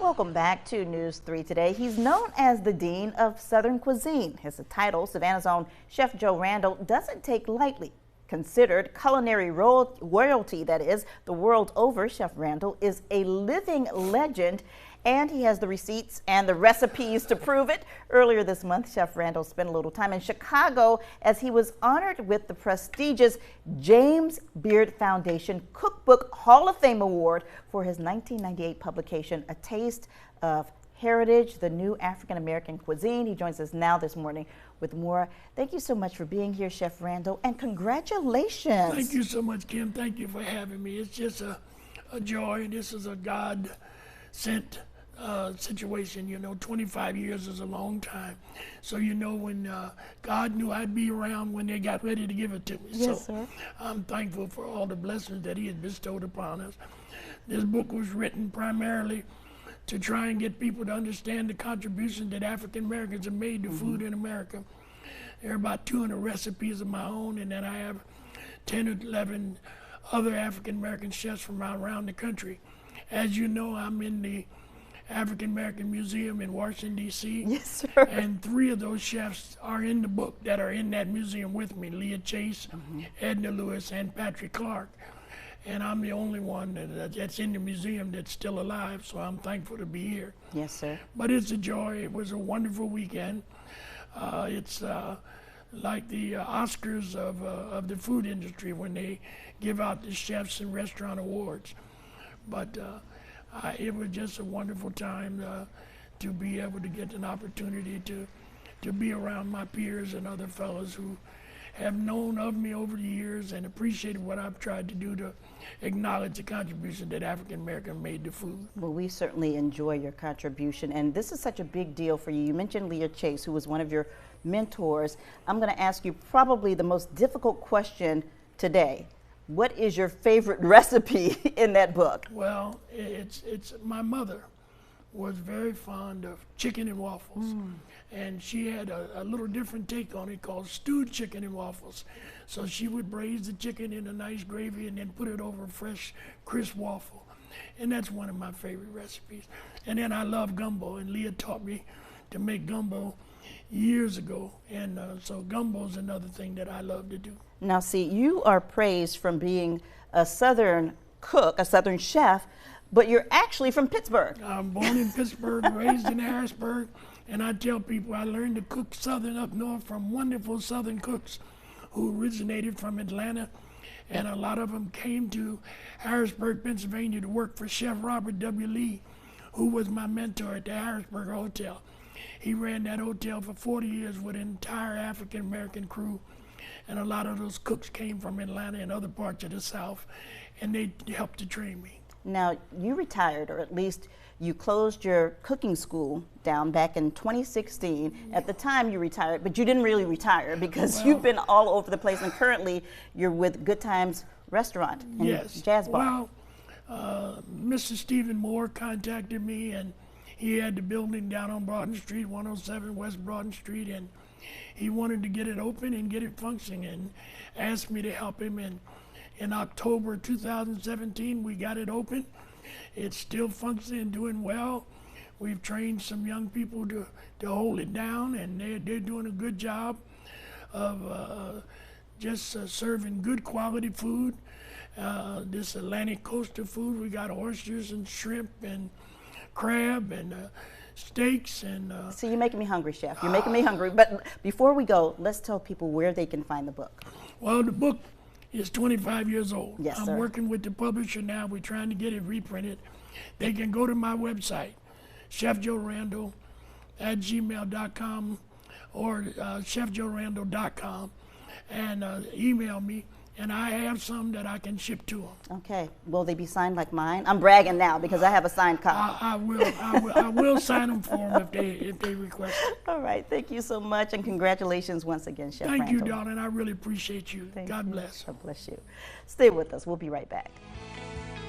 Welcome back to News 3 Today. He's known as the Dean of Southern Cuisine. His title, Savannah's own Chef Joe Randall, doesn't take lightly. Considered culinary royalty, that is, the world over, Chef Randall is a living legend, and he has the receipts and the recipes to prove it. Earlier this month, Chef Randall spent a little time in Chicago as he was honored with the prestigious James Beard Foundation Cookbook Hall of Fame Award for his 1998 publication, A Taste of Heritage, the New African American Cuisine. He joins us now this morning with more. Thank you so much for being here, Chef Randall, and congratulations. Thank you so much, Kim. Thank you for having me. It's just a joy. This is a God-sent situation. You know, 25 years is a long time. So, you know, when God knew I'd be around when they got ready to give it to me. Yes, so sir. I'm thankful for all the blessings that he has bestowed upon us. This book was written primarily to try and get people to understand the contribution that African Americans have made to food in America. There are about 200 recipes of my own, and then I have 10 or 11 other African American chefs from around the country. As you know, I'm in the African American Museum in Washington, D.C. Yes, sir. And 3 of those chefs are in the book that are in that museum with me: Leah Chase, Edna Lewis, and Patrick Clark. And I'm the only one that's in the museum that's still alive, so I'm thankful to be here. Yes, sir. But it's a joy. It was a wonderful weekend. It's like the Oscars of the food industry when they give out the chefs and restaurant awards. But it was just a wonderful time to be able to get an opportunity to be around my peers and other fellows who have known of me over the years and appreciated what I've tried to do to acknowledge the contribution that African American made to food. Well, we certainly enjoy your contribution, and this is such a big deal for you. You mentioned Leah Chase, who was one of your mentors. I'm going to ask you probably the most difficult question today. What is your favorite recipe in that book? Well, it's my mother was very fond of chicken and waffles. And she had a little different take on it called stewed chicken and waffles. So she would braise the chicken in a nice gravy and then put it over a fresh, crisp waffle. And that's one of my favorite recipes. And then I love gumbo, and Leah taught me to make gumbo years ago. And so gumbo is another thing that I love to do. Now, see, you are praised from being a Southern cook, a Southern chef, but you're actually from Pittsburgh. I'm born in Pittsburgh, raised in Harrisburg. And I tell people I learned to cook Southern up north from wonderful Southern cooks who originated from Atlanta. And a lot of them came to Harrisburg, Pennsylvania to work for Chef Robert W. Lee, who was my mentor at the Harrisburg Hotel. He ran that hotel for 40 years with an entire African American crew. And a lot of those cooks came from Atlanta and other parts of the South, and they helped to train me. Now, you retired, or at least you closed your cooking school down back in 2016. At the time you retired, but you didn't really retire because you've been all over the place, and currently you're with Good Times Restaurant and Jazz Bar. Well, Mr. Stephen Moore contacted me, and he had the building down on Broughton Street, 107 West Broughton Street, and he wanted to get it open and get it functioning and asked me to help him. And in October 2017, we got it open. It's still functioning, doing well. We've trained some young people to hold it down, and they're doing a good job of just serving good quality food. This Atlantic coastal food, we got oysters and shrimp and crab and steaks and See, you're making me hungry, Chef. You're making me hungry. But before we go, let's tell people where they can find the book. Well, the book is 25 years old. Yes, I'm sir. working with the publisher now. We're trying to get it reprinted. They can go to my website, chefjoerandall@gmail.com or chefjoerandall.com, and email me. And I have some that I can ship to them. Okay. Will they be signed like mine? I'm bragging now because I have a signed copy. I will sign them for them if they request it. All right. Thank you so much, and congratulations once again, Chef Randall. Thank you, darling. I really appreciate you. Thank God you. bless. God bless you. Stay with us. We'll be right back.